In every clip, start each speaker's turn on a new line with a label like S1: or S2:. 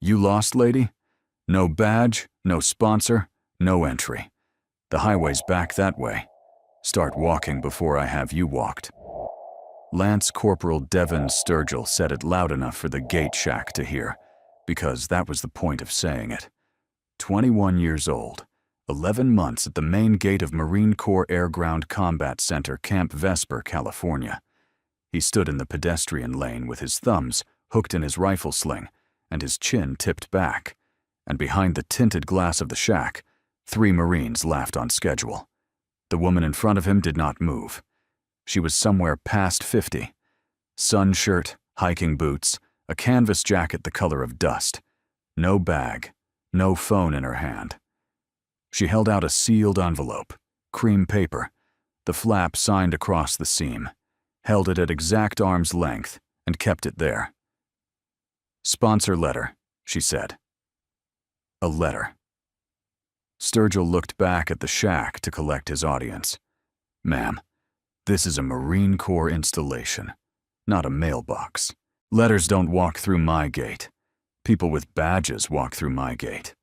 S1: You lost, lady? No badge, no sponsor, no entry. The highway's back that way. Start walking before I have you walked." Lance Corporal Devin Sturgill said it loud enough for the gate shack to hear, because that was the point of saying it. 21 years old, 11 months at the main gate of Marine Corps Air Ground Combat Center, Camp Vesper, California. He stood in the pedestrian lane with his thumbs hooked in his rifle sling and his chin tipped back, and behind the tinted glass of the shack, 3 Marines laughed on schedule. The woman in front of him did not move. She was somewhere past 50. Sun shirt, hiking boots, a canvas jacket the color of dust. No bag, no phone in her hand. She held out a sealed envelope, cream paper, the flap signed across the seam, held it at exact arm's length, and kept it there. "Sponsor letter," she said. A letter. Sturgill looked back at the shack to collect his audience. "Ma'am, this is a Marine Corps installation, not a mailbox. Letters don't walk through my gate. People with badges walk through my gate.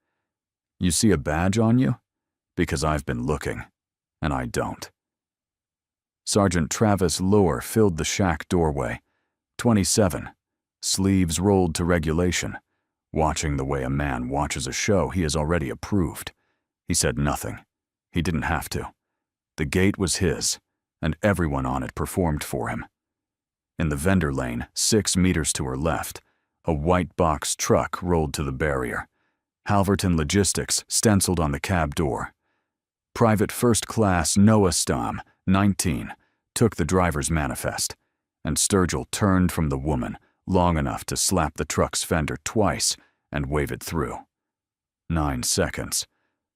S1: You see a badge on you? Because I've been looking, and I don't." Sergeant Travis Lohr filled the shack doorway, 27, sleeves rolled to regulation, watching the way a man watches a show he has already approved. He said nothing. He didn't have to. The gate was his, and everyone on it performed for him. In the vendor lane, 6 meters to her left, a white box truck rolled to the barrier. Halverton Logistics stenciled on the cab door. Private First Class Noah Stamm, 19, took the driver's manifest, and Sturgill turned from the woman long enough to slap the truck's fender twice and wave it through. 9 seconds.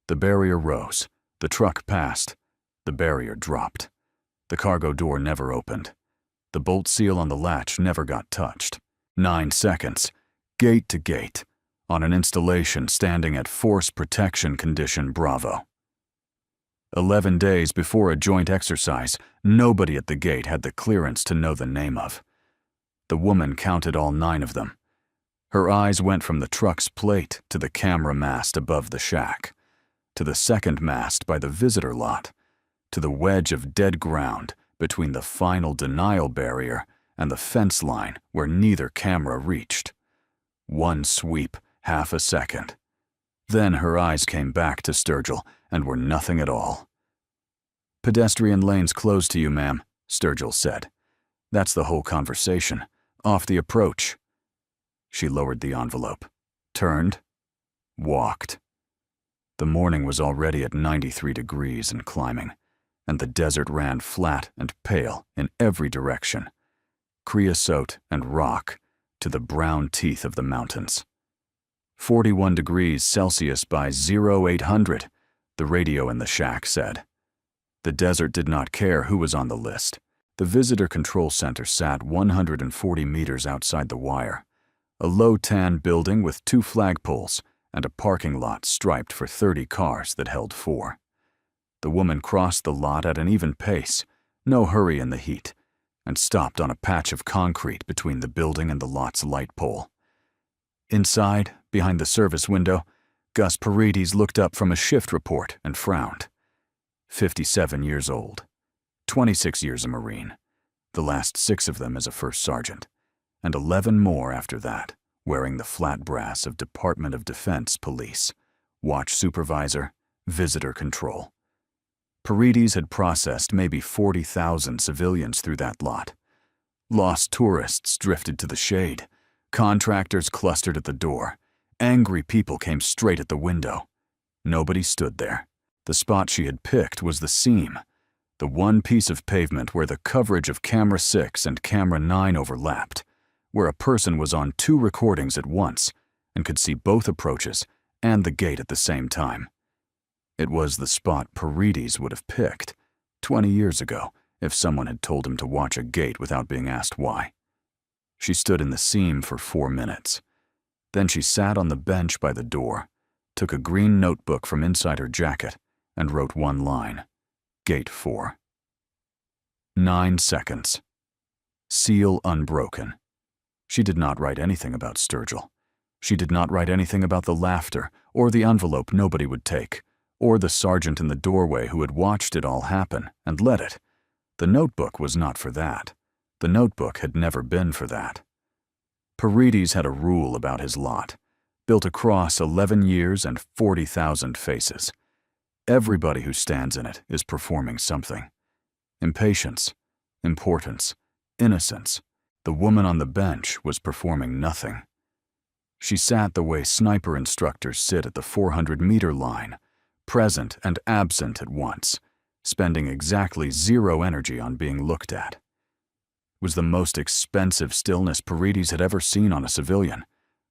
S1: The barrier rose. The truck passed. The barrier dropped. The cargo door never opened. The bolt seal on the latch never got touched. 9 seconds. Gate to gate, on an installation standing at Force Protection Condition Bravo. 11 days before a joint exercise, nobody at the gate had the clearance to know the name of. The woman counted all 9 of them. Her eyes went from the truck's plate to the camera mast above the shack, to the second mast by the visitor lot, to the wedge of dead ground between the final denial barrier and the fence line where neither camera reached. One sweep, half a second. Then her eyes came back to Sturgill and were nothing at all. "Pedestrian lanes closed to you, ma'am," Sturgill said. "That's the whole conversation. Off the approach." She lowered the envelope, turned, walked. The morning was already at 93 degrees and climbing, and the desert ran flat and pale in every direction, creosote and rock to the brown teeth of the mountains. 41 degrees Celsius by 0800, the radio in the shack said. The desert did not care who was on the list. The visitor control center sat 140 meters outside the wire, a low tan building with 2 flagpoles and a parking lot striped for 30 cars that held 4. The woman crossed the lot at an even pace, no hurry in the heat, and stopped on a patch of concrete between the building and the lot's light pole. Inside, behind the service window, Gus Paredes looked up from a shift report and frowned. 57 years old, 26 years a Marine, the last 6 of them as a first sergeant, and 11 more after that, wearing the flat brass of Department of Defense police, watch supervisor, visitor control. Paredes had processed maybe 40,000 civilians through that lot. Lost tourists drifted to the shade. Contractors clustered at the door. Angry people came straight at the window. Nobody stood there. The spot she had picked was the seam, the one piece of pavement where the coverage of camera 6 and camera 9 overlapped, where a person was on 2 recordings at once and could see both approaches and the gate at the same time. It was the spot Paredes would have picked 20 years ago if someone had told him to watch a gate without being asked why. She stood in the seam for 4 minutes. Then she sat on the bench by the door, took a green notebook from inside her jacket, and wrote one line, Gate 4. 9 seconds. Seal unbroken. She did not write anything about Sturgill. She did not write anything about the laughter, or the envelope nobody would take, or the sergeant in the doorway who had watched it all happen and let it. The notebook was not for that. The notebook had never been for that. Paredes had a rule about his lot, built across 11 years and 40,000 faces. Everybody who stands in it is performing something. Impatience, importance, innocence. The woman on the bench was performing nothing. She sat the way sniper instructors sit at the 400-meter line, present and absent at once, spending exactly zero energy on being looked at. It was the most expensive stillness Paredes had ever seen on a civilian,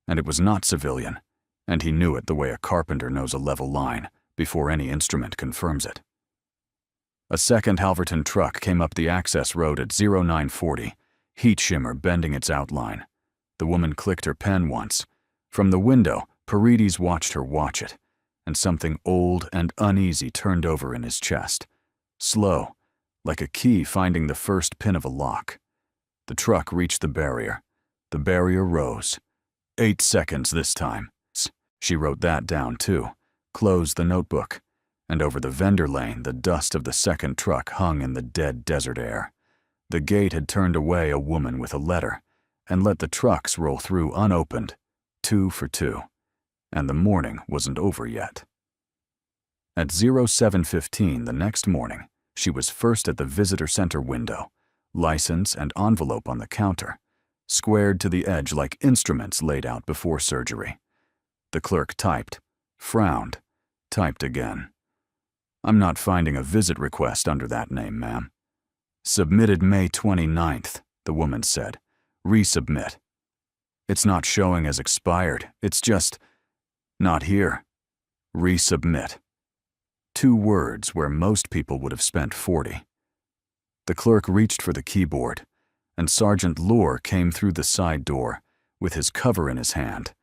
S1: and it was not civilian, and he knew it the way a carpenter knows a level line before any instrument confirms it. A second Halverton truck came up the access road at 0940, heat shimmer bending its outline. The woman clicked her pen once. From the window, Paredes watched her watch it, and something old and uneasy turned over in his chest. Slow, like a key finding the first pin of a lock. The truck reached the barrier. The barrier rose. 8 seconds this time. She wrote that down too, closed the notebook, and over the vendor lane the dust of the second truck hung in the dead desert air. The gate had turned away a woman with a letter, and let the trucks roll through unopened, 2 for 2, and the morning wasn't over yet. At 07:15 the next morning, she was first at the visitor center window, license and envelope on the counter, squared to the edge like instruments laid out before surgery. The clerk typed, frowned, typed again. "I'm not finding a visit request under that name, ma'am." "Submitted May 29th, the woman said. "Resubmit." "It's not showing as expired, it's just, not here." "Resubmit." 2 words where most people would have spent 40. The clerk reached for the keyboard, and Sergeant Lohr came through the side door with his cover in his hand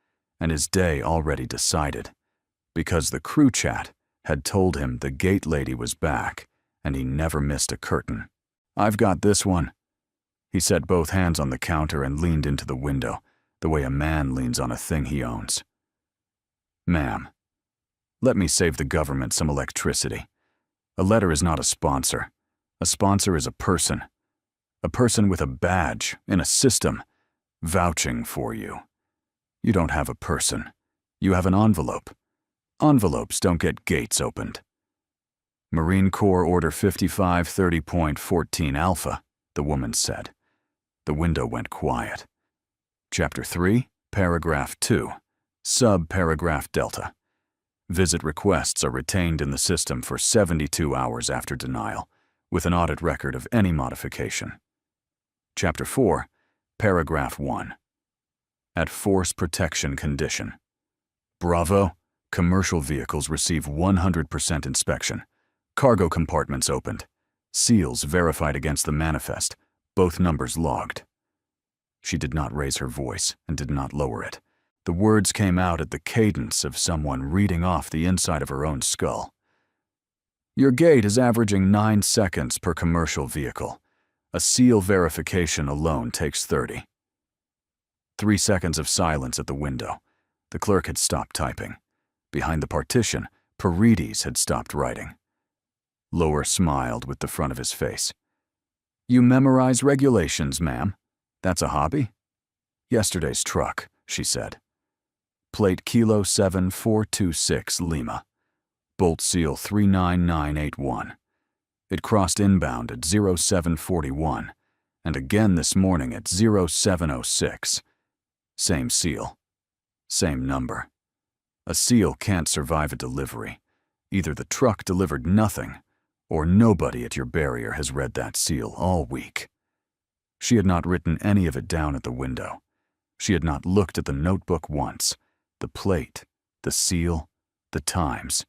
S1: and his day already decided, because the crew chat had told him the gate lady was back and he never missed a curtain. "I've got this one." He set both hands on the counter and leaned into the window, the way a man leans on a thing he owns. "Ma'am, let me save the government some electricity. A letter is not a sponsor. A sponsor is a person with a badge in a system, vouching for you. You don't have a person. You have an envelope. Envelopes don't get gates opened." "Marine Corps Order 5530.14 Alpha, the woman said. The window went quiet. Chapter 3, Paragraph 2, Sub-Paragraph Delta. Visit requests are retained in the system for 72 hours after denial, with an audit record of any modification. Chapter 4, Paragraph 1. At force protection condition. Bravo, commercial vehicles receive 100% inspection. Cargo compartments opened. Seals verified against the manifest, both numbers logged. She did not raise her voice and did not lower it. The words came out at the cadence of someone reading off the inside of her own skull. Your gate is averaging 9 seconds per commercial vehicle. A seal verification alone takes 30. 3 seconds of silence at the window. The clerk had stopped typing. Behind the partition, Paredes had stopped writing. Lower smiled with the front of his face. You memorize regulations, ma'am. That's a hobby? Yesterday's truck, she said. Plate Kilo 7426 Lima. Bolt seal 39981. It crossed inbound at 0741, and again this morning at 0706. Same seal. Same number. A seal can't survive a delivery. Either the truck delivered nothing, or nobody at your barrier has read that seal all week. She had not written any of it down at the window. She had not looked at the notebook once. The plate, the seal, the times.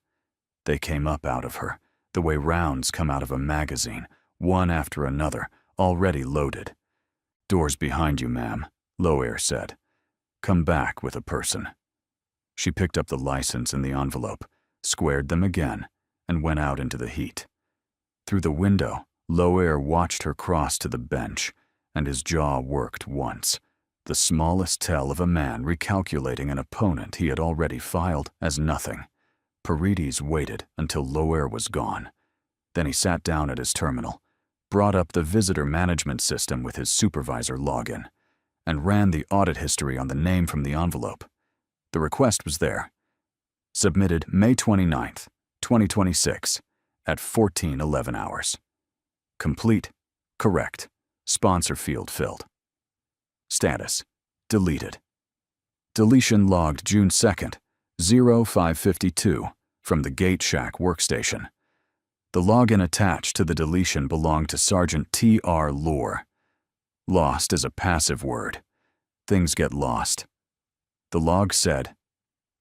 S1: They came up out of her, the way rounds come out of a magazine, one after another, already loaded. Doors behind you, ma'am, Lower said. Come back with a person. She picked up the license and the envelope, squared them again, and went out into the heat. Through the window, Lower watched her cross to the bench, and his jaw worked once, The smallest tell of a man recalculating an opponent he had already filed as nothing. Paredes waited until Loer was gone. Then he sat down at his terminal, brought up the visitor management system with his supervisor login, and ran the audit history on the name from the envelope. The request was there. Submitted May 29th, 2026, at 14:11 hours. Complete, correct, sponsor field filled. Status, deleted. Deletion logged June 2nd, 0552, from the Gate Shack workstation. The login attached to the deletion belonged to Sergeant T.R. Loer. Lost is a passive word. Things get lost. The log said,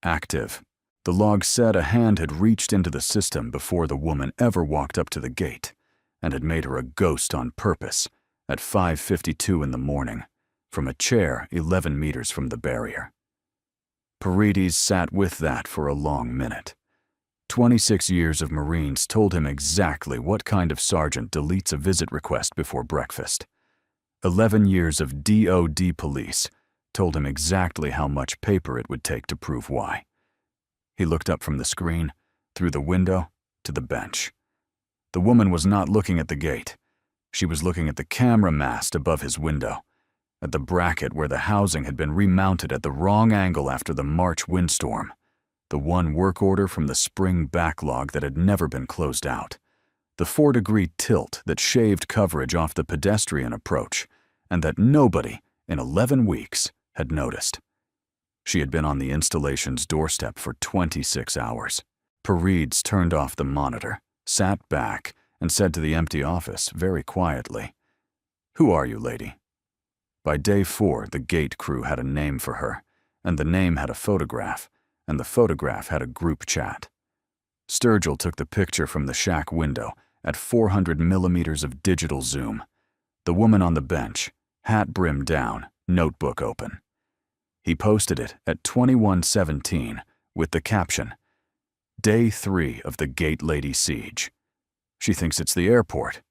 S1: active. The log said a hand had reached into the system before the woman ever walked up to the gate and had made her a ghost on purpose at 5:52 in the morning from a chair 11 meters from the barrier. Paredes sat with that for a long minute. 26 years of Marines told him exactly what kind of sergeant deletes a visit request before breakfast. 11 years of DOD police told him exactly how much paper it would take to prove why. He looked up from the screen, through the window, to the bench. The woman was not looking at the gate. She was looking at the camera mast above his window, at the bracket where the housing had been remounted at the wrong angle after the March windstorm, the one work order from the spring backlog that had never been closed out, the 4-degree tilt that shaved coverage off the pedestrian approach, and that nobody, in 11 weeks, had noticed. She had been on the installation's doorstep for 26 hours. Paredes turned off the monitor, sat back, and said to the empty office very quietly, "Who are you, lady?" By day 4, the gate crew had a name for her, and the name had a photograph, and the photograph had a group chat. Sturgill took the picture from the shack window at 400 millimeters of digital zoom. The woman on the bench, hat brim down, notebook open. He posted it at 21:17 with the caption, "Day 3 of the Gate Lady siege. She thinks it's the airport."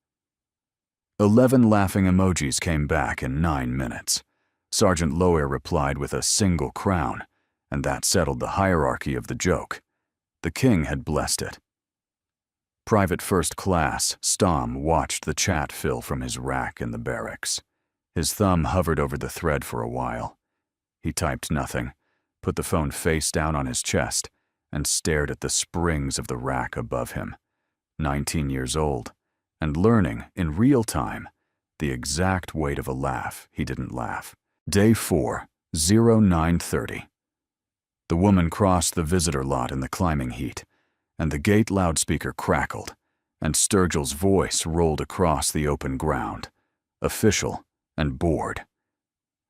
S1: 11 laughing emojis came back in 9 minutes. Sergeant Loer replied with a single crown, and that settled the hierarchy of the joke. The king had blessed it. Private First Class Stom watched the chat fill from his rack in the barracks. His thumb hovered over the thread for a while. He typed nothing, put the phone face down on his chest, and stared at the springs of the rack above him. 19 years old, and learning, in real time, the exact weight of a laugh he didn't laugh. Day 4, 0930. The woman crossed the visitor lot in the climbing heat, and the gate loudspeaker crackled, and Sturgill's voice rolled across the open ground, official and bored.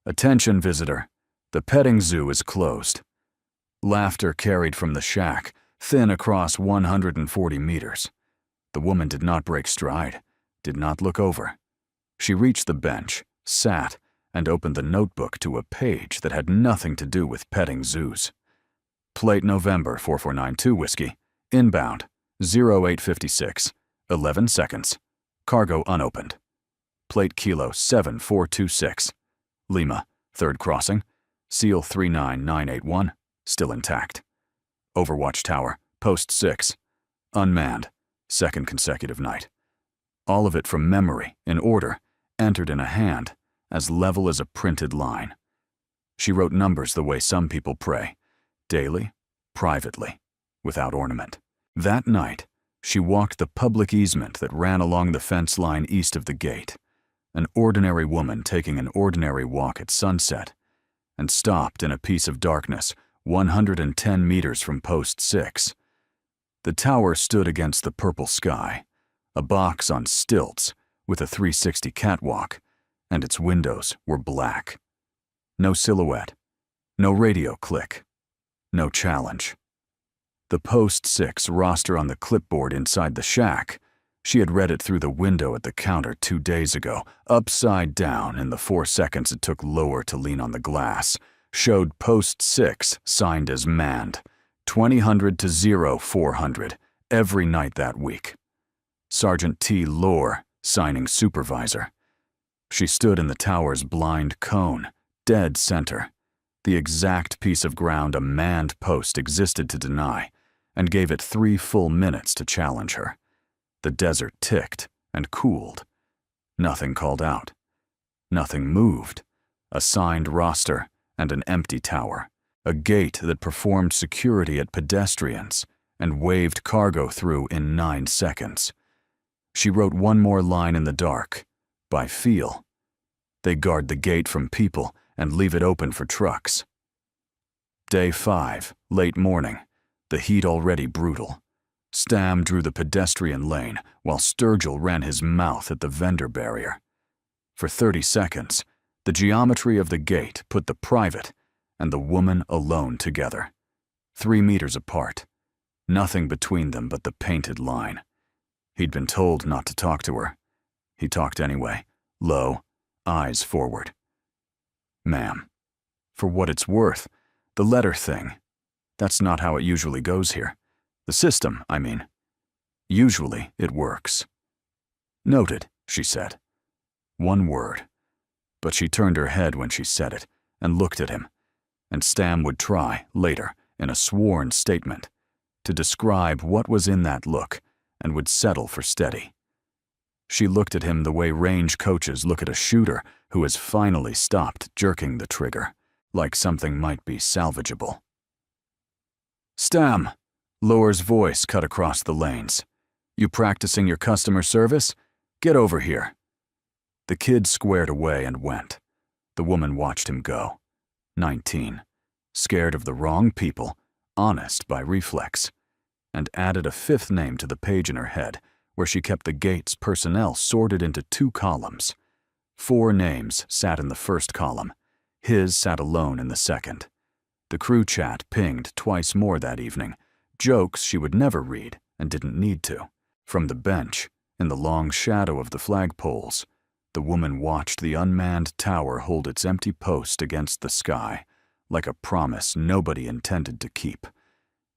S1: "Attention, visitor. The petting zoo is closed." Laughter carried from the shack, thin across 140 meters. The woman did not break stride, did not look over. She reached the bench, sat, and opened the notebook to a page that had nothing to do with petting zoos. Plate November 4492 Whiskey, inbound, 0856, 11 seconds, cargo unopened. Plate Kilo 7426, Lima, 3rd crossing, Seal 39981, still intact. Overwatch Tower, Post 6, unmanned, 2nd consecutive night. All of it from memory, in order, entered in a hand, as level as a printed line. She wrote numbers the way some people pray, daily, privately, without ornament. That night, she walked the public easement that ran along the fence line east of the gate, an ordinary woman taking an ordinary walk at sunset, and stopped in a piece of darkness 110 meters from Post 6. The tower stood against the purple sky, a box on stilts with a 360 catwalk, and its windows were black. No silhouette, no radio click, no challenge. The Post 6 roster on the clipboard inside the shack, she had read it through the window at the counter 2 days ago, upside down in the 4 seconds it took Lower to lean on the glass, showed Post 6 signed as manned, 2000 to 0400, every night that week. Sergeant T. Loer, signing supervisor. She stood in the tower's blind cone, dead center, the exact piece of ground a manned post existed to deny, and gave it 3 full minutes to challenge her. The desert ticked and cooled. Nothing called out. Nothing moved. A signed roster and an empty tower. A gate that performed security at pedestrians and waved cargo through in 9 seconds. She wrote one more line in the dark, by feel. They guard the gate from people and leave it open for trucks. Day 5, late morning, the heat already brutal. Stam drew the pedestrian lane while Sturgill ran his mouth at the vendor barrier. For 30 seconds, the geometry of the gate put the private and the woman alone together, 3 meters apart, nothing between them but the painted line. He'd been told not to talk to her. He talked anyway, low, eyes forward. "Ma'am, for what it's worth, the letter thing, that's not how it usually goes here. The system, I mean. Usually it works." "Noted," she said. One word. But she turned her head when she said it and looked at him, and Stam would try, later, in a sworn statement, to describe what was in that look and would settle for steady. She looked at him the way range coaches look at a shooter who has finally stopped jerking the trigger, like something might be salvageable. "Stam," Lower's voice cut across the lanes. "You practicing your customer service? Get over here." The kid squared away and went. The woman watched him go. 19, scared of the wrong people, honest by reflex, and added a 5th name to the page in her head, where she kept the gate's personnel sorted into 2 columns. 4 names sat in the first column. His sat alone in the second. The crew chat pinged twice more that evening, jokes she would never read and didn't need to. From the bench, in the long shadow of the flagpoles, the woman watched the unmanned tower hold its empty post against the sky, like a promise nobody intended to keep.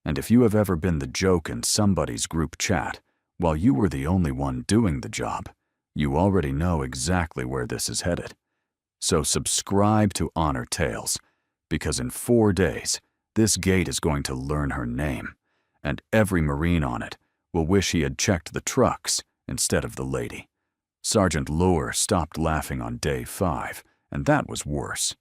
S1: And if you have ever been the joke in somebody's group chat, while you were the only one doing the job, you already know exactly where this is headed. So subscribe to Honor Tales, because in 4 days, this gate is going to learn her name, and every Marine on it will wish he had checked the trucks instead of the lady. Sergeant Lower stopped laughing on day 5, and that was worse.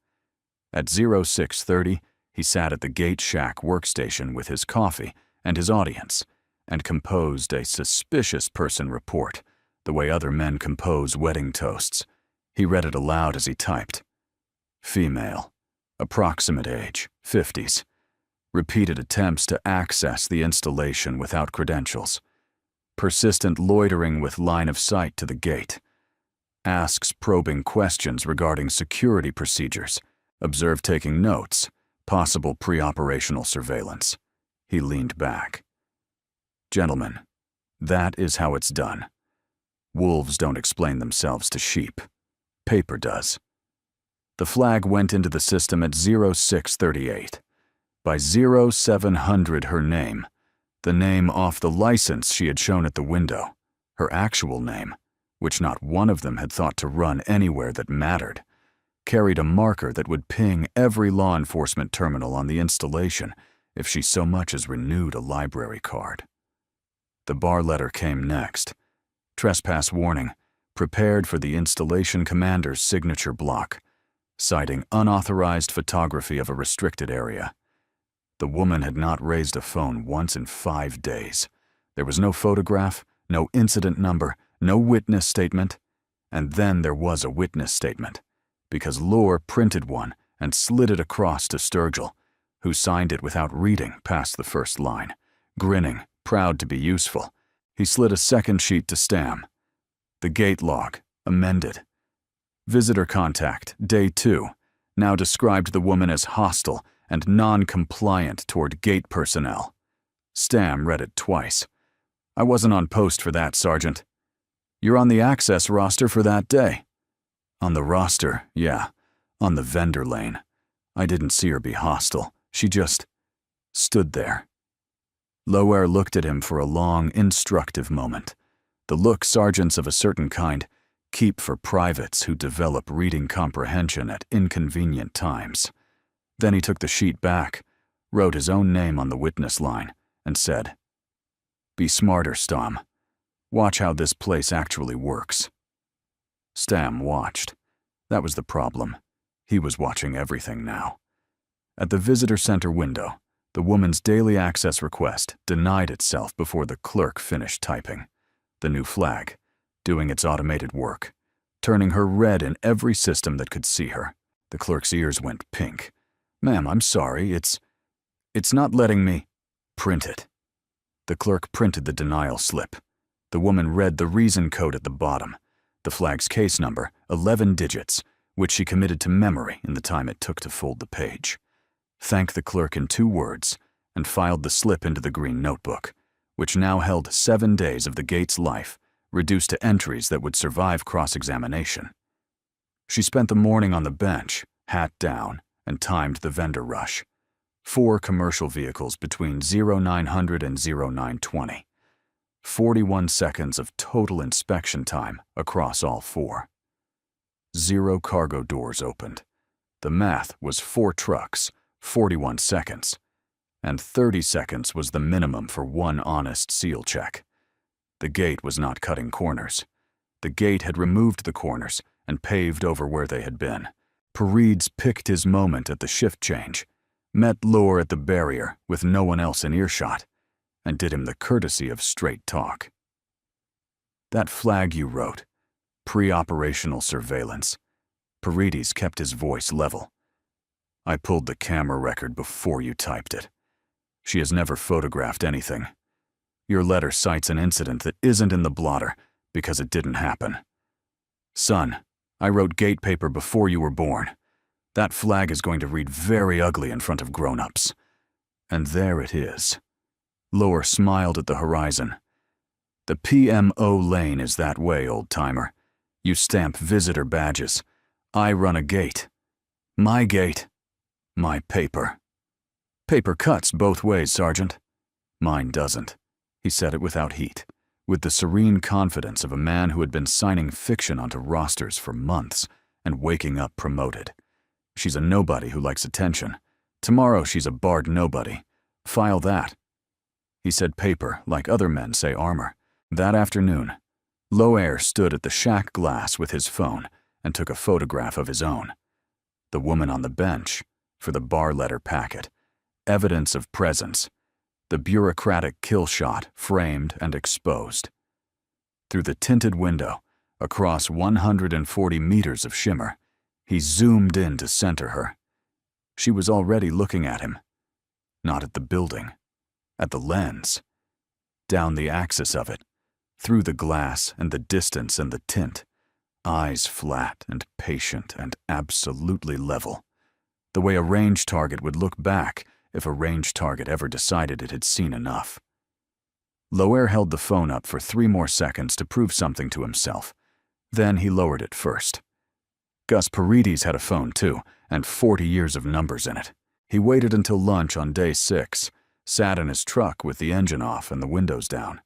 S1: At 0630, he sat at the gate shack workstation with his coffee and his audience, and composed a suspicious person report, the way other men compose wedding toasts. He read it aloud as he typed. Female, approximate age, 50s. Repeated attempts to access the installation without credentials. Persistent loitering with line of sight to the gate. Asks probing questions regarding security procedures. Observed taking notes. Possible pre-operational surveillance. He leaned back. Gentlemen, that is how it's done. Wolves don't explain themselves to sheep. Paper does. The flag went into the system at 0638. By 0700 her name, the name off the license she had shown at the window, her actual name, which not one of them had thought to run anywhere that mattered, carried a marker that would ping every law enforcement terminal on the installation if she so much as renewed a library card. The bar letter came next. Trespass warning, prepared for the installation commander's signature block, citing unauthorized photography of a restricted area. The woman had not raised a phone once in 5 days. There was no photograph, no incident number, no witness statement. And then there was a witness statement, because Lohr printed one and slid it across to Sturgill, who signed it without reading past the first line. Grinning, proud to be useful, he slid a second sheet to Stam. The gate log, amended. Visitor contact, day 2, now described the woman as hostile and non-compliant toward gate personnel. Stam read it twice. I wasn't on post for that, Sergeant. You're on the access roster for that day. On the roster, yeah. On the vendor lane. I didn't see her be hostile. She just stood there. Lower looked at him for a long, instructive moment. The look sergeants of a certain kind Keep for privates who develop reading comprehension at inconvenient times. Then he took the sheet back, wrote his own name on the witness line, and said, "Be smarter, Stam. Watch how this place actually works." Stam watched. That was the problem. He was watching everything now. At the visitor center window, the woman's daily access request denied itself before the clerk finished typing. The new flag, doing its automated work, turning her red in every system that could see her. The clerk's ears went pink. "Ma'am, I'm sorry, it's not letting me." "Print it." The clerk printed the denial slip. The woman read the reason code at the bottom, the flag's case number, 11 digits, which she committed to memory in the time it took to fold the page. Thanked the clerk in 2 words, and filed the slip into the green notebook, which now held 7 days of the gate's life, reduced to entries that would survive cross-examination. She spent the morning on the bench, hat down, and timed the vendor rush. 4 commercial vehicles between 0900 and 0920. 41 seconds of total inspection time across all 4. 0 cargo doors opened. The math was 4 trucks, 41 seconds, and 30 seconds was the minimum for 1 honest seal check. The gate was not cutting corners. The gate had removed the corners and paved over where they had been. Paredes picked his moment at the shift change, met Lore at the barrier with no one else in earshot, and did him the courtesy of straight talk. "That flag you wrote, pre-operational surveillance." Paredes kept his voice level. "I pulled the camera record before you typed it. She has never photographed anything. Your letter cites an incident that isn't in the blotter because it didn't happen. Son, I wrote gate paper before you were born. That flag is going to read very ugly in front of grown-ups." And there it is. Lore smiled at the horizon. "The PMO lane is that way, old-timer. You stamp visitor badges. I run a gate. My gate. My paper. Paper cuts both ways, Sergeant." "Mine doesn't." He said it without heat, with the serene confidence of a man who had been signing fiction onto rosters for months and waking up promoted. "She's a nobody who likes attention. Tomorrow she's a barred nobody. File that." He said paper like other men say armor. That afternoon, Loair stood at the shack glass with his phone and took a photograph of his own. The woman on the bench, for the bar letter packet, evidence of presence, the bureaucratic kill shot framed and exposed. Through the tinted window, across 140 meters of shimmer, he zoomed in to center her. She was already looking at him. Not at the building, at the lens. Down the axis of it, through the glass and the distance and the tint, eyes flat and patient and absolutely level. The way a range target would look back if a range target ever decided it had seen enough. Loair held the phone up for 3 more seconds to prove something to himself. Then he lowered it first. Gus Paredes had a phone too, and 40 years of numbers in it. He waited until lunch on day 6, sat in his truck with the engine off and the windows down,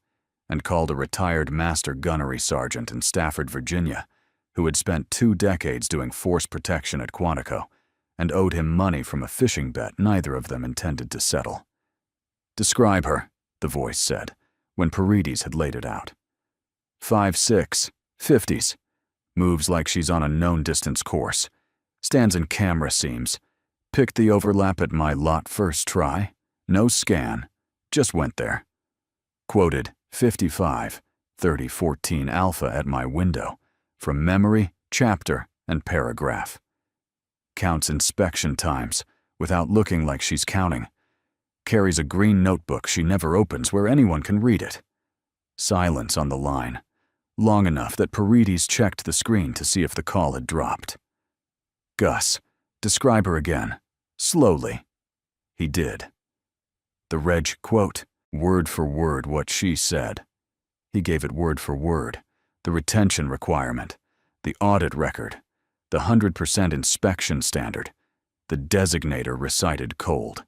S1: and called a retired master gunnery sergeant in Stafford, Virginia, who had spent 2 decades doing force protection at Quantico and owed him money from a fishing bet neither of them intended to settle. "Describe her," the voice said, when Paredes had laid it out. 5'6", 50s. Moves like she's on a known distance course. Stands in camera seams. Picked the overlap at my lot first try. No scan. Just went there. Quoted 55, 30, 14 alpha at my window. From memory, chapter, and paragraph. Counts inspection times, without looking like she's counting. Carries a green notebook she never opens where anyone can read it. Silence on the line. Long enough that Paredes checked the screen to see if the call had dropped. "Gus, describe her again. Slowly." He did. The reg quote, word for word what she said. He gave it word for word. The retention requirement. The audit record. The 100% inspection standard. The designator recited cold.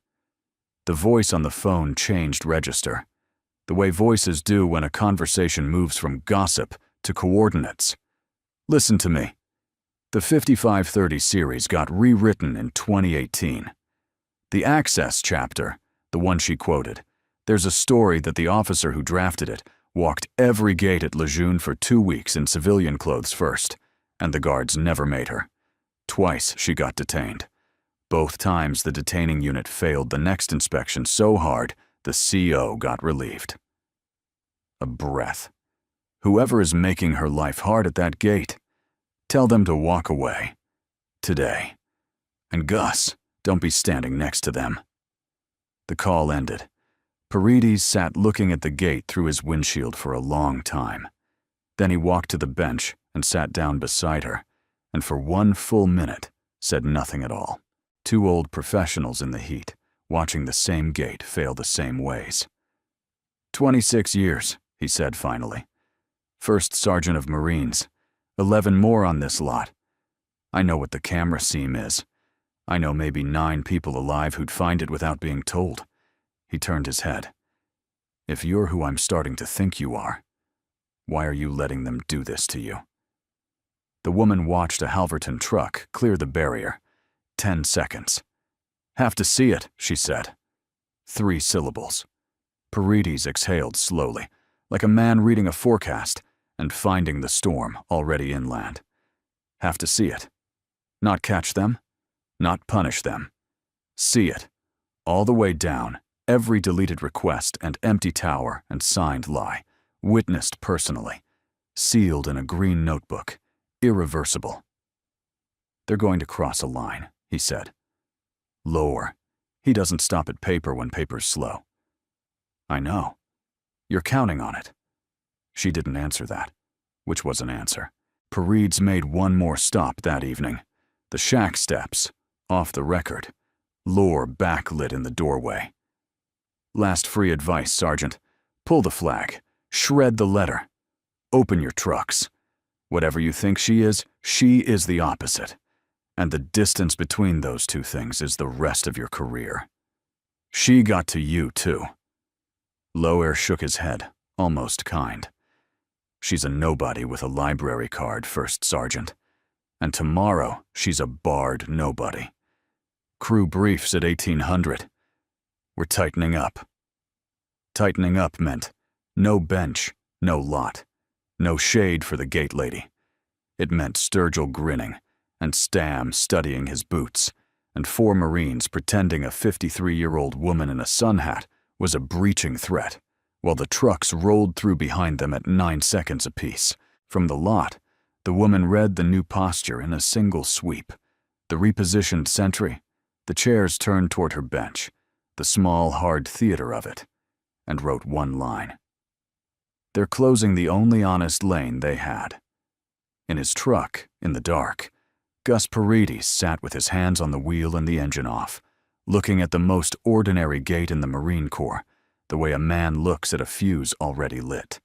S1: The voice on the phone changed register. The way voices do when a conversation moves from gossip to coordinates. Listen to me. The 5530 series got rewritten in 2018. The Access chapter, the one she quoted, there's a story that the officer who drafted it walked every gate at Lejeune for 2 weeks in civilian clothes first, and the guards never made her. Twice she got detained. Both times the detaining unit failed the next inspection so hard the CO got relieved. A breath. Whoever is making her life hard at that gate, tell them to walk away. Today. And Gus, don't be standing next to them. The call ended. Paredes sat looking at the gate through his windshield for a long time. Then he walked to the bench and sat down beside her, and for 1 full minute said nothing at all. 2 old professionals in the heat, watching the same gate fail the same ways. 26 years, he said finally. First Sergeant of Marines. 11 more on this lot. I know what the camera seam is. I know maybe 9 people alive who'd find it without being told. He turned his head. If you're who I'm starting to think you are, why are you letting them do this to you? The woman watched a Halverton truck clear the barrier. 10 seconds. Have to see it, she said. 3 syllables. Paredes exhaled slowly, like a man reading a forecast and finding the storm already inland. Have to see it. Not catch them, not punish them. See it. All the way down, every deleted request and empty tower and signed lie, witnessed personally, sealed in a green notebook, irreversible. They're going to cross a line, he said. Lower. He doesn't stop at paper when paper's slow. I know. You're counting on it. She didn't answer that, which was an answer. Paredes made one more stop that evening. The shack steps, off the record. Lore backlit in the doorway. Last free advice, Sergeant. Pull the flag. Shred the letter. Open your trucks. Whatever you think she is the opposite. And the distance between those two things is the rest of your career. She got to you, too. Lower shook his head, almost kind. She's a nobody with a library card, First Sergeant. And tomorrow, she's a barred nobody. Crew briefs at 1800. We're tightening up. Tightening up meant no bench, no lot, no shade for the gate lady. It meant Sturgill grinning, and Stam studying his boots, and 4 Marines pretending a 53-year-old woman in a sun hat was a breaching threat, while the trucks rolled through behind them at 9 seconds apiece. From the lot, the woman read the new posture in a single sweep. The repositioned sentry, the chairs turned toward her bench, the small, hard theater of it, and wrote one line. They're closing the only honest lane they had. In his truck, in the dark, Gus Paredes sat with his hands on the wheel and the engine off, looking at the most ordinary gate in the Marine Corps, the way a man looks at a fuse already lit.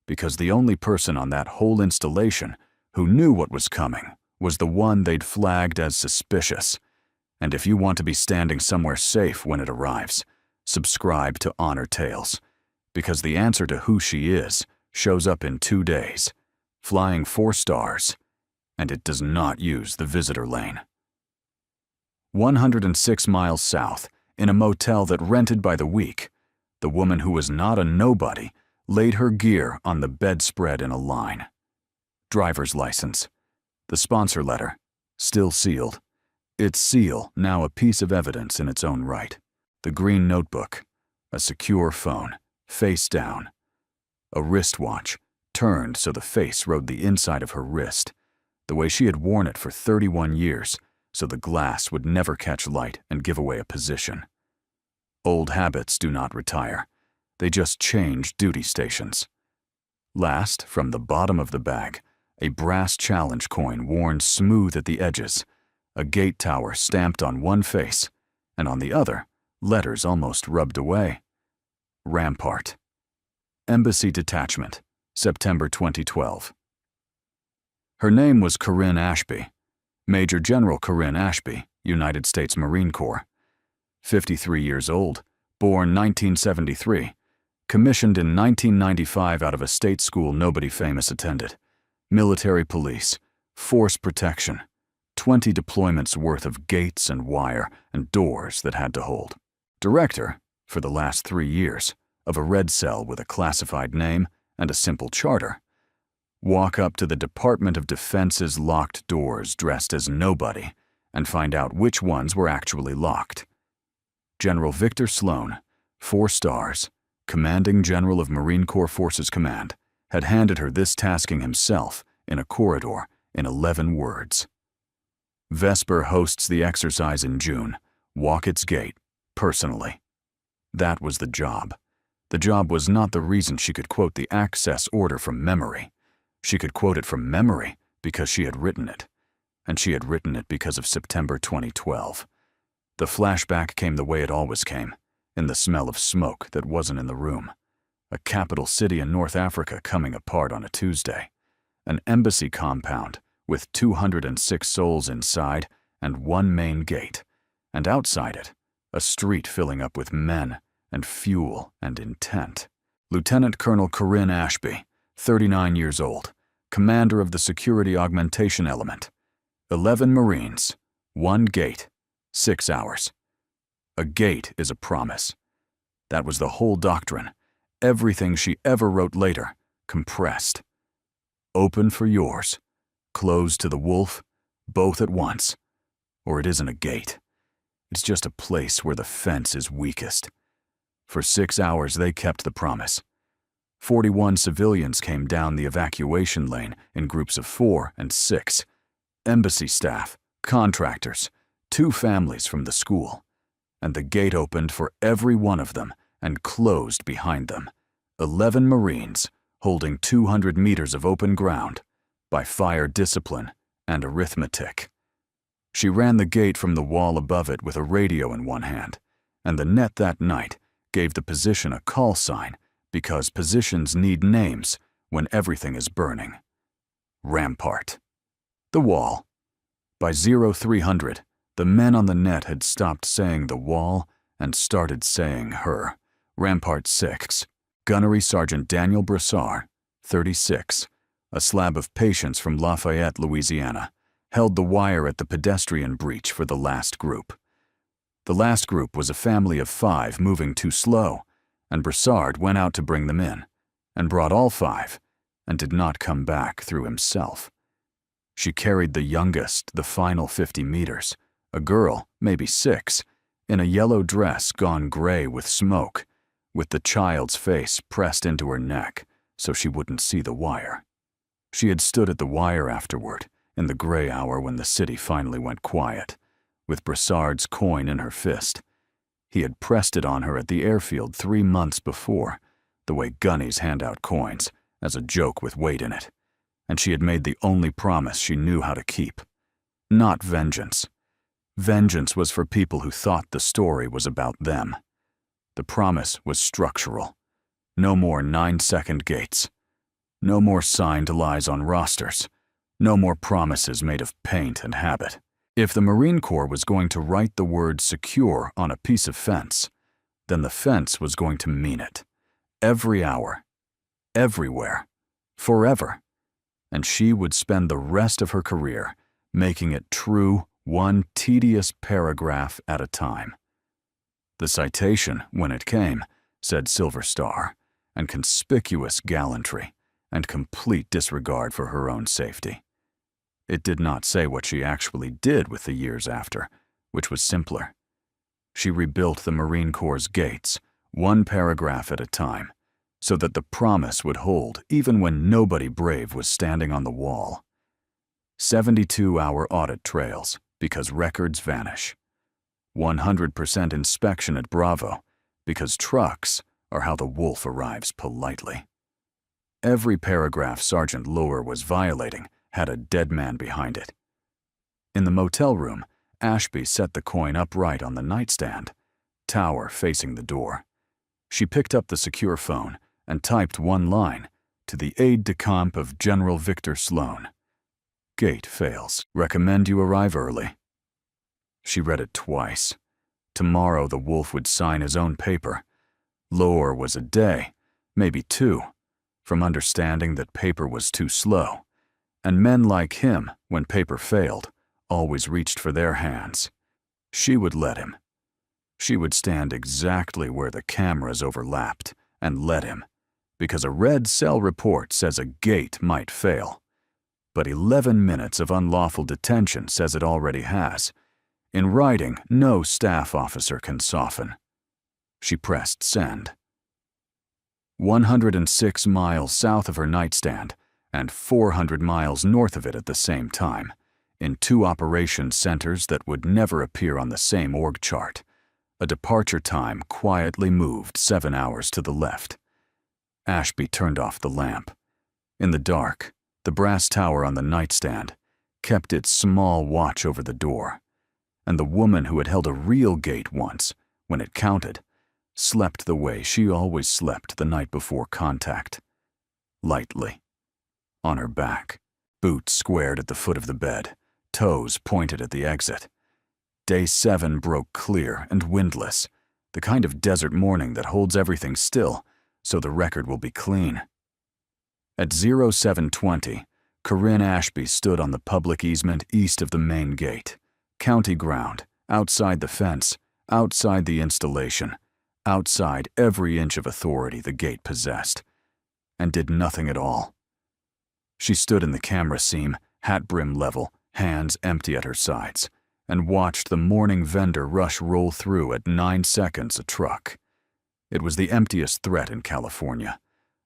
S1: Because the only person on that whole installation who knew what was coming was the one they'd flagged as suspicious. And if you want to be standing somewhere safe when it arrives, subscribe to Honor Tales, because the answer to who she is shows up in 2 days, flying 4 stars, and it does not use the visitor lane. 106 miles south, in a motel that rented by the week, the woman who was not a nobody laid her gear on the bedspread in a line. Driver's license. The sponsor letter, still sealed. Its seal now a piece of evidence in its own right. The green notebook, a secure phone, face down. A wristwatch, turned so the face rode the inside of her wrist, the way she had worn it for 31 years, so the glass would never catch light and give away a position. Old habits do not retire. They just change duty stations. Last, from the bottom of the bag, a brass challenge coin worn smooth at the edges, a gate tower stamped on one face, and on the other, letters almost rubbed away. Rampart. Embassy Detachment, September 2012. Her name was Corinne Ashby, Major General Corinne Ashby, United States Marine Corps. 53 years old, born 1973, commissioned in 1995 out of a state school nobody famous attended. military police, force protection, 20 deployments worth of gates and wire and doors that had to hold. Director, for the last 3 years, of a red cell with a classified name and a simple charter. Walk up to the Department of Defense's locked doors dressed as nobody and find out which ones were actually locked. General Victor Sloan, 4 stars, Commanding General of Marine Corps Forces Command, had handed her this tasking himself in a corridor in 11 words. Vesper hosts the exercise in June. Walk its gate, personally. That was the job. The job was not the reason she could quote the access order from memory. She could quote it from memory because she had written it. And she had written it because of September 2012. The flashback came the way it always came, in the smell of smoke that wasn't in the room. A capital city in North Africa coming apart on a Tuesday. An embassy compound with 206 souls inside and 1 main gate. And outside it, a street filling up with men and fuel and intent. Lieutenant Colonel Corinne Ashby, 39 years old, commander of the Security Augmentation Element. 11 Marines, 1 gate, 6 hours. A gate is a promise. That was the whole doctrine. Everything she ever wrote later, compressed. Open for yours, closed to the wolf, both at once. Or it isn't a gate. It's just a place where the fence is weakest. For 6 hours they kept the promise. 41 civilians came down the evacuation lane in groups of 4 and 6. Embassy staff, contractors, 2 families from the school. And the gate opened for every one of them and closed behind them. 11 Marines holding 200 meters of open ground by fire discipline and arithmetic. She ran the gate from the wall above it with a radio in one hand, and the net that night gave the position a call sign because positions need names when everything is burning. Rampart. The wall. By 0300, the men on the net had stopped saying the wall and started saying her. Rampart 6. Gunnery Sergeant Daniel Brassard, 36, a slab of patience from Lafayette, Louisiana, held the wire at the pedestrian breach for the last group. The last group was a family of 5 moving too slow, and Brassard went out to bring them in, and brought all 5, and did not come back through himself. She carried the youngest the final 50 meters, a girl, maybe 6, in a yellow dress gone gray with smoke, with the child's face pressed into her neck so she wouldn't see the wire. She had stood at the wire afterward, in the gray hour when the city finally went quiet, with Brassard's coin in her fist. He had pressed it on her at the airfield 3 months before, the way gunnies hand out coins, as a joke with weight in it, and she had made the only promise she knew how to keep. Not vengeance. Vengeance was for people who thought the story was about them. The promise was structural. No more 9-second gates. No more signed lies on rosters. No more promises made of paint and habit. If the Marine Corps was going to write the word secure on a piece of fence, then the fence was going to mean it. Every hour. Everywhere. Forever. And she would spend the rest of her career making it true, one tedious paragraph at a time. The citation, when it came, said Silver Star, and conspicuous gallantry, and complete disregard for her own safety. It did not say what she actually did with the years after, which was simpler. She rebuilt the Marine Corps' gates, 1 paragraph at a time, so that the promise would hold even when nobody brave was standing on the wall. 72-hour audit trails, because records vanish. 100% inspection at Bravo, because trucks are how the wolf arrives politely. Every paragraph Sergeant Lohr was violating had a dead man behind it. In the motel room, Ashby set the coin upright on the nightstand, tower facing the door. She picked up the secure phone and typed 1 line to the aide-de-camp of General Victor Sloan. Gate fails. Recommend you arrive early. She read it twice. Tomorrow the wolf would sign his own paper. Lohr was a day, maybe 2, from understanding that paper was too slow, And men like him, when paper failed, always reached for their hands. She would let him. She would stand exactly where the cameras overlapped and let him, because a red cell report says a gate might fail. But 11 minutes of unlawful detention says it already has. In writing, no staff officer can soften. She pressed send. 106 miles south of her nightstand, and 400 miles north of it at the same time, in 2 operation centers that would never appear on the same org chart. A departure time quietly moved 7 hours to the left. Ashby turned off the lamp. In the dark, the brass tower on the nightstand kept its small watch over the door, and the woman who had held a real gate once, when it counted, slept the way she always slept the night before contact. Lightly. On her back, boots squared at the foot of the bed, toes pointed at the exit. Day 7 broke clear and windless, the kind of desert morning that holds everything still, so the record will be clean. At 07:20, Corinne Ashby stood on the public easement east of the main gate, county ground, outside the fence, outside the installation, outside every inch of authority the gate possessed, and did nothing at all. She stood in the camera seam, hat brim level, hands empty at her sides, and watched the morning vendor rush roll through at 9 seconds a truck. It was the emptiest threat in California.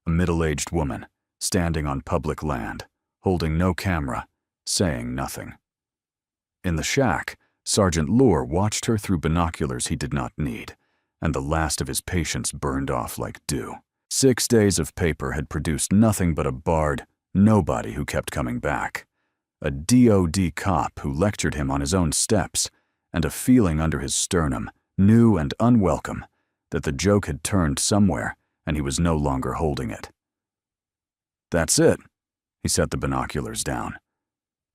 S1: A middle-aged woman, standing on public land, holding no camera, saying nothing. In the shack, Sergeant Lohr watched her through binoculars he did not need, and the last of his patience burned off like dew. 6 days of paper had produced nothing but a barred nobody who kept coming back, a DOD cop who lectured him on his own steps, and a feeling under his sternum, new and unwelcome, that the joke had turned somewhere and he was no longer holding it. That's it. He set the binoculars down.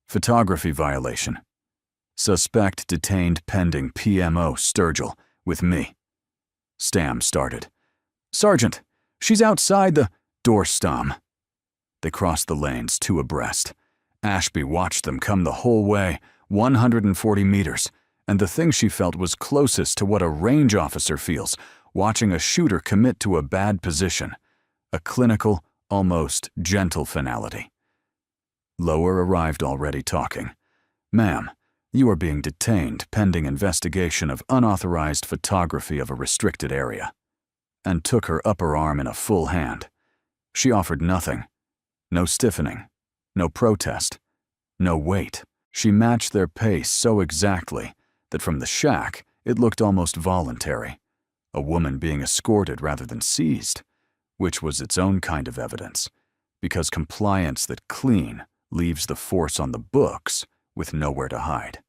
S1: Photography violation. Suspect detained pending PMO Sturgill with me. Stam started. Sergeant, she's outside the door stom. They crossed the lanes 2 abreast. Ashby watched them come the whole way, 140 meters, and the thing she felt was closest to what a range officer feels, watching a shooter commit to a bad position, a clinical, almost gentle finality. Lower arrived already talking. Ma'am, you are being detained pending investigation of unauthorized photography of a restricted area, and took her upper arm in a full hand. She offered nothing. No stiffening, no protest, no wait. She matched their pace so exactly that from the shack it looked almost voluntary, a woman being escorted rather than seized, which was its own kind of evidence, because compliance that clean leaves the force on the books with nowhere to hide.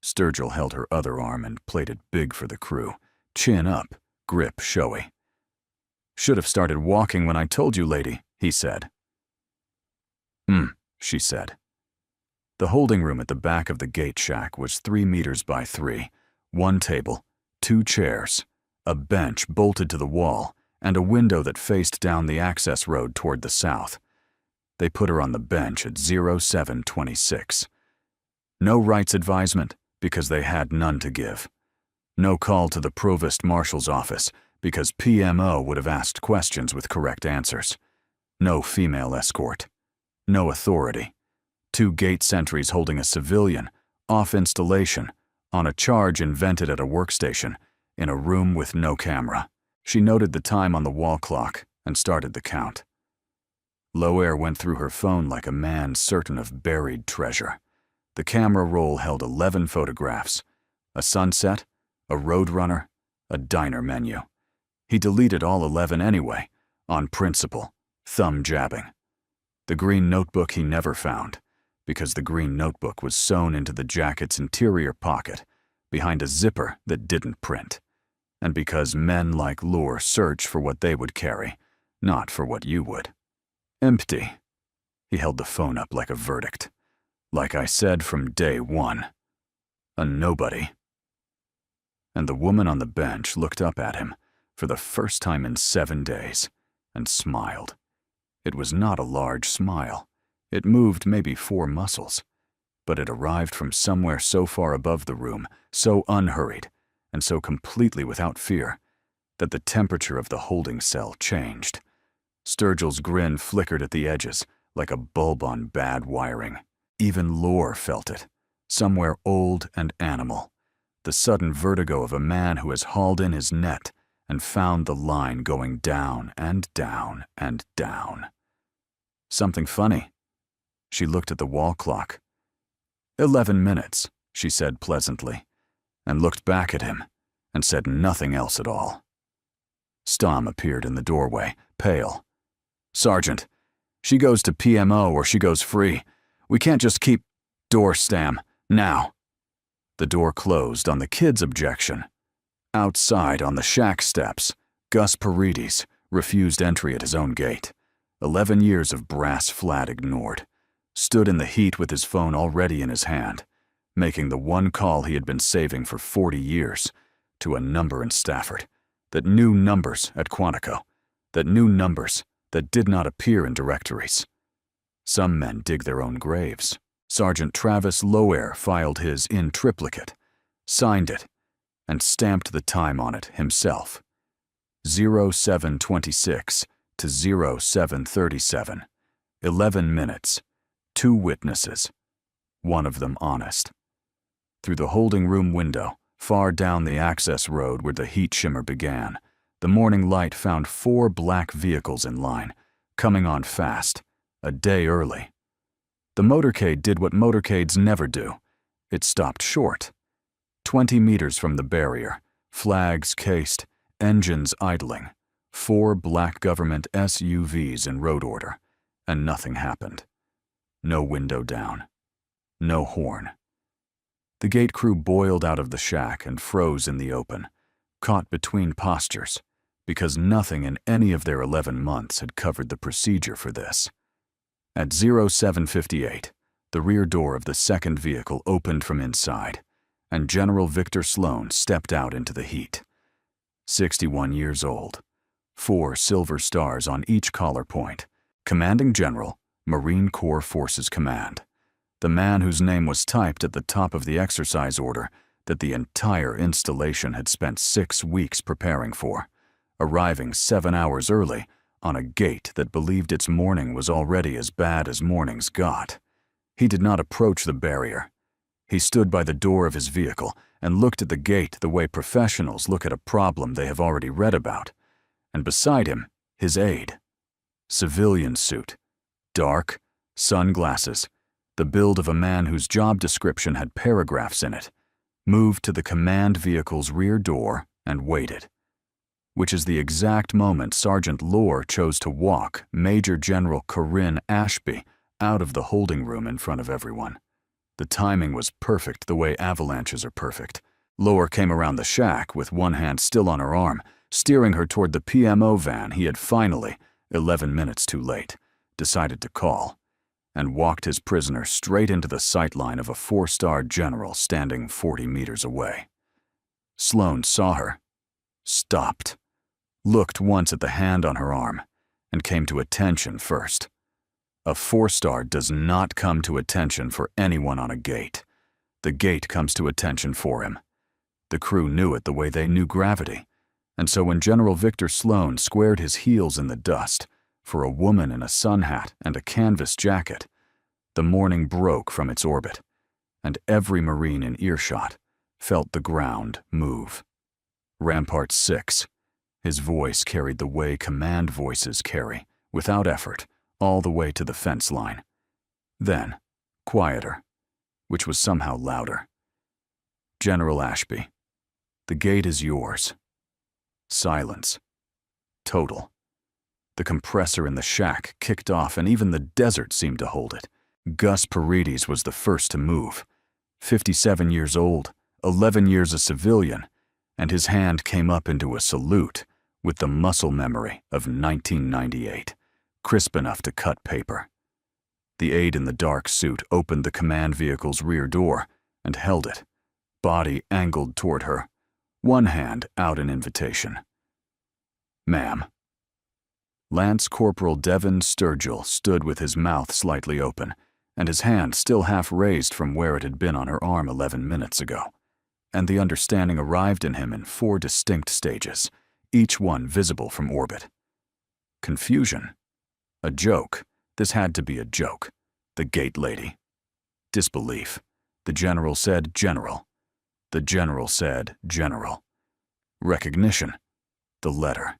S1: Sturgill held her other arm and played it big for the crew, chin up, grip showy. Should have started walking when I told you, lady, he said. She said. The holding room at the back of the gate shack was 3 meters by 3, 1 table, 2 chairs, a bench bolted to the wall, and a window that faced down the access road toward the south. They put her on the bench at 07:26. No rights advisement, because they had none to give. No call to the provost marshal's office, because PMO would have asked questions with correct answers. No female escort. No authority. 2 gate sentries holding a civilian, off installation, on a charge invented at a workstation, in a room with no camera. She noted the time on the wall clock and started the count. Loair went through her phone like a man certain of buried treasure. The camera roll held 11 photographs, a sunset, a roadrunner, a diner menu. He deleted all 11 anyway, on principle, thumb jabbing. The green notebook he never found, because the green notebook was sewn into the jacket's interior pocket, behind a zipper that didn't print, and because men like Lohr search for what they would carry, not for what you would. Empty. He held the phone up like a verdict. Like I said from day 1. A nobody. And the woman on the bench looked up at him, for the first time in 7 days, and smiled. It was not a large smile. It moved maybe 4 muscles, but it arrived from somewhere so far above the room, so unhurried, and so completely without fear, that the temperature of the holding cell changed. Sturgill's grin flickered at the edges, like a bulb on bad wiring. Even Lore felt it, somewhere old and animal, the sudden vertigo of a man who has hauled in his net and found the line going down and down and down. Something funny. She looked at the wall clock. 11 minutes, she said pleasantly, and looked back at him and said nothing else at all. Stom appeared in the doorway, pale. "Sergeant, she goes to PMO or she goes free. We can't just keep—" "Door stam, now." The door closed on the kid's objection. Outside on the shack steps, Gus Paredes refused entry at his own gate. 11 years of brass flat ignored. Stood in the heat with his phone already in his hand, making the one call he had been saving for 40 years, to a number in Stafford, that knew numbers at Quantico, that knew numbers that did not appear in directories. Some men dig their own graves. Sergeant Travis Loair filed his in triplicate, signed it, and stamped the time on it himself. 0726 to 0737. 11 minutes. 2 witnesses. One of them honest. Through the holding room window, far down the access road where the heat shimmer began, the morning light found 4 black vehicles in line, coming on fast, a day early. The motorcade did what motorcades never do. It stopped short. 20 meters from the barrier, flags cased, engines idling, 4 black government SUVs in road order, and nothing happened. No window down. No horn. The gate crew boiled out of the shack and froze in the open, caught between postures, because nothing in any of their 11 months had covered the procedure for this. At 0758, the rear door of the second vehicle opened from inside, and General Victor Sloan stepped out into the heat. 61 years old, 4 silver stars on each collar point, Commanding General, Marine Corps Forces Command, the man whose name was typed at the top of the exercise order that the entire installation had spent 6 weeks preparing for, arriving 7 hours early on a gate that believed its morning was already as bad as mornings got. He did not approach the barrier. He stood by the door of his vehicle and looked at the gate the way professionals look at a problem they have already read about, and beside him, his aide. Civilian suit, dark, sunglasses, the build of a man whose job description had paragraphs in it, moved to the command vehicle's rear door and waited. Which is the exact moment Sergeant Lore chose to walk Major General Corinne Ashby out of the holding room in front of everyone. The timing was perfect the way avalanches are perfect. Lore came around the shack with one hand still on her arm, steering her toward the PMO van he had finally, 11 minutes too late, decided to call, and walked his prisoner straight into the sightline of a 4-star general standing 40 meters away. Sloan saw her, stopped, looked once at the hand on her arm, and came to attention first. A 4-star does not come to attention for anyone on a gate. The gate comes to attention for him. The crew knew it the way they knew gravity, and so when General Victor Sloan squared his heels in the dust for a woman in a sun hat and a canvas jacket, the morning broke from its orbit, and every Marine in earshot felt the ground move. Rampart 6. His voice carried the way command voices carry, without effort, all the way to the fence line. Then, quieter, which was somehow louder. General Ashby, the gate is yours. Silence. Total. The compressor in the shack kicked off and even the desert seemed to hold it. Gus Paredes was the first to move. 57 years old, 11 years a civilian, and his hand came up into a salute with the muscle memory of 1998, crisp enough to cut paper. The aide in the dark suit opened the command vehicle's rear door and held it, body angled toward her, one hand out in invitation. "Ma'am." Lance Corporal Devin Sturgill stood with his mouth slightly open, and his hand still half raised from where it had been on her arm 11 minutes ago. And the understanding arrived in him in 4 distinct stages, each one visible from orbit. Confusion. A joke. This had to be a joke. The gate lady. Disbelief. The general said general. The general said general. Recognition. The letter.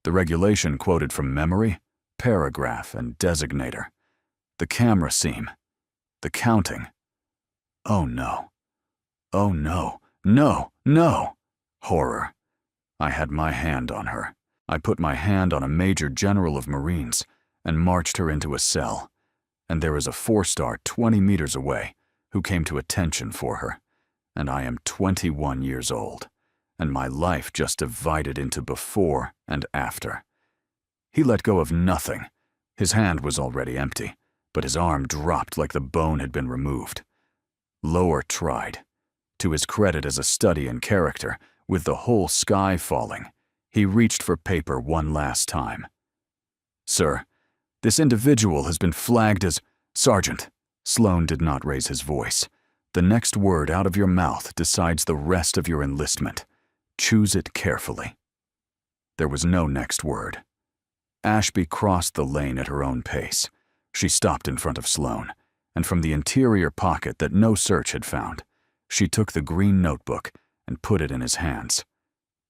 S1: The regulation quoted from memory, paragraph, and designator. The camera seam. The counting. Oh no. Oh no. No. No. Horror. I had my hand on her. I put my hand on a Major General of Marines and marched her into a cell. And there is a 4-star 20 meters away who came to attention for her. And I am 21 years old, and my life just divided into before and after. He let go of nothing. His hand was already empty, but his arm dropped like the bone had been removed. Lower tried. To his credit as a study in character, with the whole sky falling, he reached for paper one last time. "Sir, this individual has been flagged as..." "Sergeant," Sloan did not raise his voice. "The next word out of your mouth decides the rest of your enlistment. Choose it carefully." There was no next word. Ashby crossed the lane at her own pace. She stopped in front of Sloan, and from the interior pocket that no search had found, she took the green notebook and put it in his hands.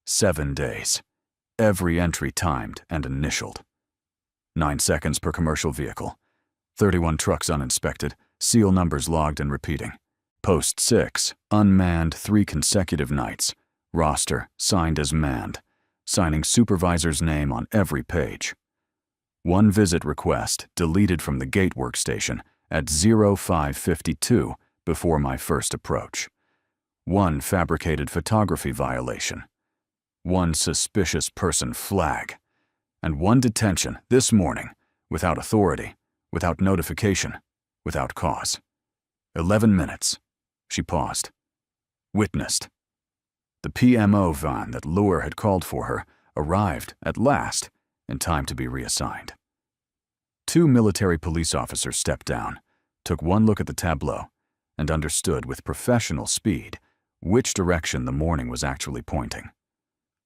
S1: 7 days. Every entry timed and initialed. 9 seconds per commercial vehicle. 31 trucks uninspected, seal numbers logged and repeating. Post 6, unmanned 3 consecutive nights. Roster signed as manned, signing supervisor's name on every page. 1 visit request deleted from the gate workstation at 0552 before my first approach. 1 fabricated photography violation. 1 suspicious person flag. And 1 detention this morning, without authority, without notification, without cause. 11 minutes. She paused. Witnessed. The PMO van that Lure had called for her arrived, at last, in time to be reassigned. 2 military police officers stepped down, took 1 look at the tableau, and understood with professional speed which direction the morning was actually pointing.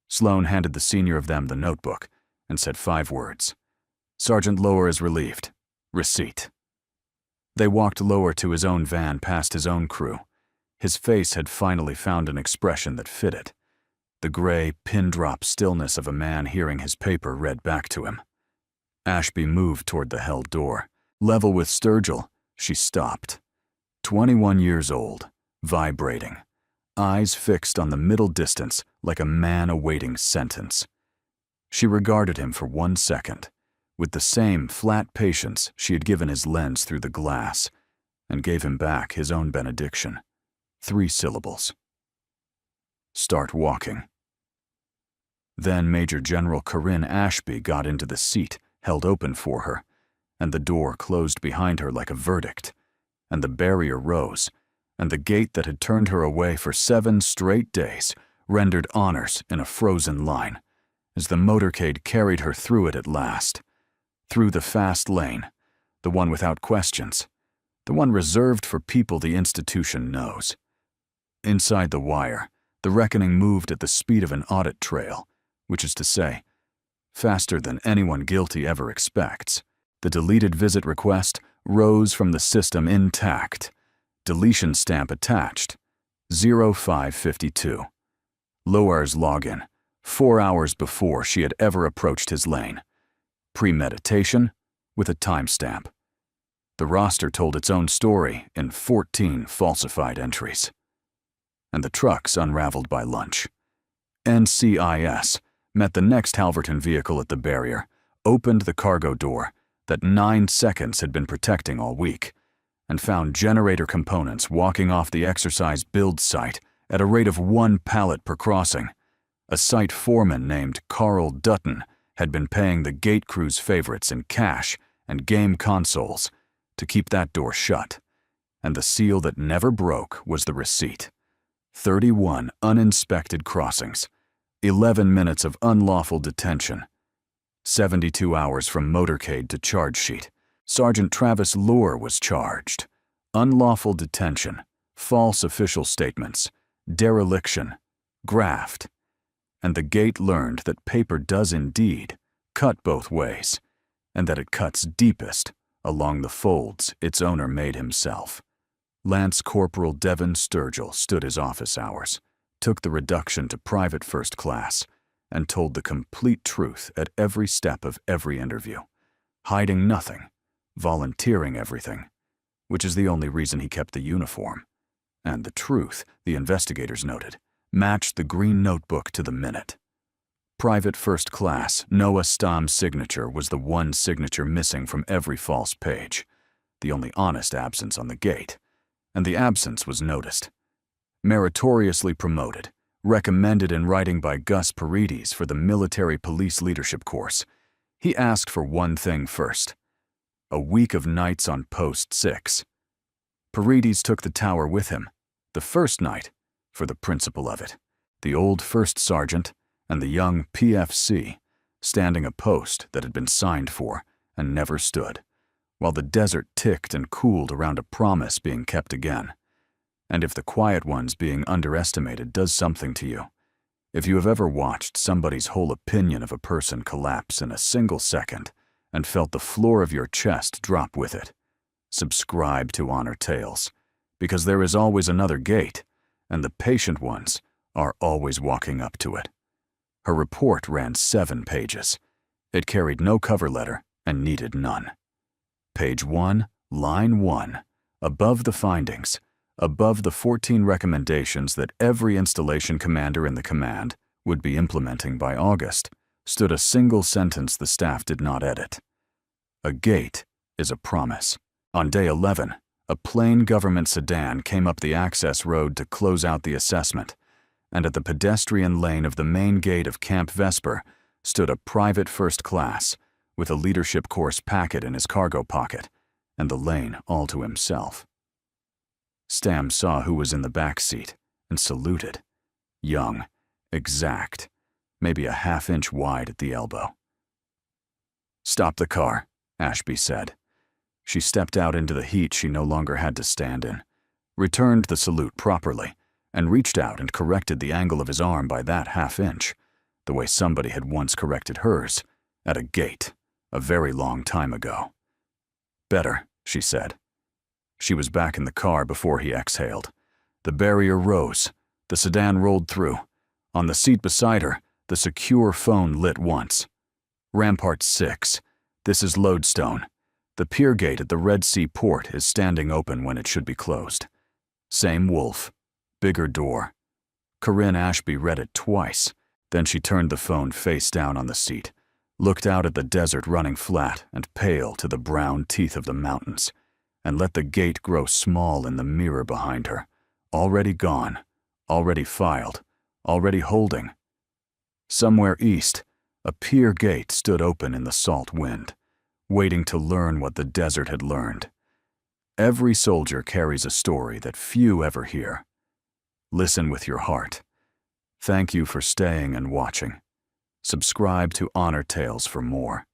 S1: Sloan handed the senior of them the notebook and said 5 words. "Sergeant Lower is relieved. Receipt." They walked Lower to his own van past his own crew. His face had finally found an expression that fit it. The gray, pin-drop stillness of a man hearing his paper read back to him. Ashby moved toward the held door. Level with Sturgill, she stopped. 21 years old, vibrating. Eyes fixed on the middle distance like a man awaiting sentence. She regarded him for 1 second, with the same flat patience she had given his lens through the glass, and gave him back his own benediction. 3 syllables. "Start walking." Then Major General Corinne Ashby got into the seat held open for her, and the door closed behind her like a verdict, and the barrier rose, and the gate that had turned her away for 7 straight days rendered honors in a frozen line, as the motorcade carried her through it at last. Through the fast lane, the one without questions, the one reserved for people the institution knows. Inside the wire, the reckoning moved at the speed of an audit trail, which is to say, faster than anyone guilty ever expects. The deleted visit request rose from the system intact. Deletion stamp attached. 0552. Loar's login, 4 hours before she had ever approached his lane. Premeditation with a timestamp. The roster told its own story in 14 falsified entries. And the trucks unraveled by lunch. NCIS met the next Halverton vehicle at the barrier, opened the cargo door that 9 seconds had been protecting all week, and found generator components walking off the exercise build site at a rate of 1 pallet per crossing. A site foreman named Carl Dutton had been paying the gate crew's favorites in cash and game consoles to keep that door shut, and the seal that never broke was the receipt. 31 uninspected crossings, 11 minutes of unlawful detention, 72 hours from motorcade to charge sheet. Sergeant Travis Lohr was charged. Unlawful detention, false official statements, dereliction, graft. And the gate learned that paper does indeed cut both ways, and that it cuts deepest along the folds its owner made himself. Lance Corporal Devin Sturgill stood his office hours, took the reduction to private first class, and told the complete truth at every step of every interview, hiding nothing, volunteering everything, which is the only reason he kept the uniform. And the truth, the investigators noted, matched the green notebook to the minute. Private first class, Noah Stam's signature was the one signature missing from every false page, the only honest absence on the gate, and the absence was noticed. Meritoriously promoted, recommended in writing by Gus Paredes for the military police leadership course, he asked for one thing first: a week of nights on post 6. Paredes took the tower with him, the first night, for the principal of it, the old first sergeant and the young PFC, standing a post that had been signed for and never stood, while the desert ticked and cooled around a promise being kept again. And if the quiet ones being underestimated does something to you, if you have ever watched somebody's whole opinion of a person collapse in a single second and felt the floor of your chest drop with it, subscribe to Honor Tales, because there is always another gate, and the patient ones are always walking up to it. Her report ran 7 pages. It carried no cover letter and needed none. Page 1, line 1, above the findings, above the 14 recommendations that every installation commander in the command would be implementing by August, stood a single sentence the staff did not edit. A gate is a promise. On day 11, a plain government sedan came up the access road to close out the assessment, and at the pedestrian lane of the main gate of Camp Vesper stood a private first class with a leadership course packet in his cargo pocket and the lane all to himself. Stam saw who was in the back seat and saluted. Young, exact, maybe a half-inch wide at the elbow. "Stop the car," Ashby said. She stepped out into the heat she no longer had to stand in, returned the salute properly, and reached out and corrected the angle of his arm by that half-inch, the way somebody had once corrected hers, at a gate, a very long time ago. "Better," she said. She was back in the car before he exhaled. The barrier rose. The sedan rolled through. On the seat beside her, the secure phone lit once. "Rampart 6. This is Lodestone. The pier gate at the Red Sea port is standing open when it should be closed. Same wolf. Bigger door." Corinne Ashby read it twice. Then she turned the phone face down on the seat, looked out at the desert running flat and pale to the brown teeth of the mountains, and let the gate grow small in the mirror behind her, already gone, already filed, already holding. Somewhere east, a pier gate stood open in the salt wind, waiting to learn what the desert had learned. Every soldier carries a story that few ever hear. Listen with your heart. Thank you for staying and watching. Subscribe to Honor Tales for more.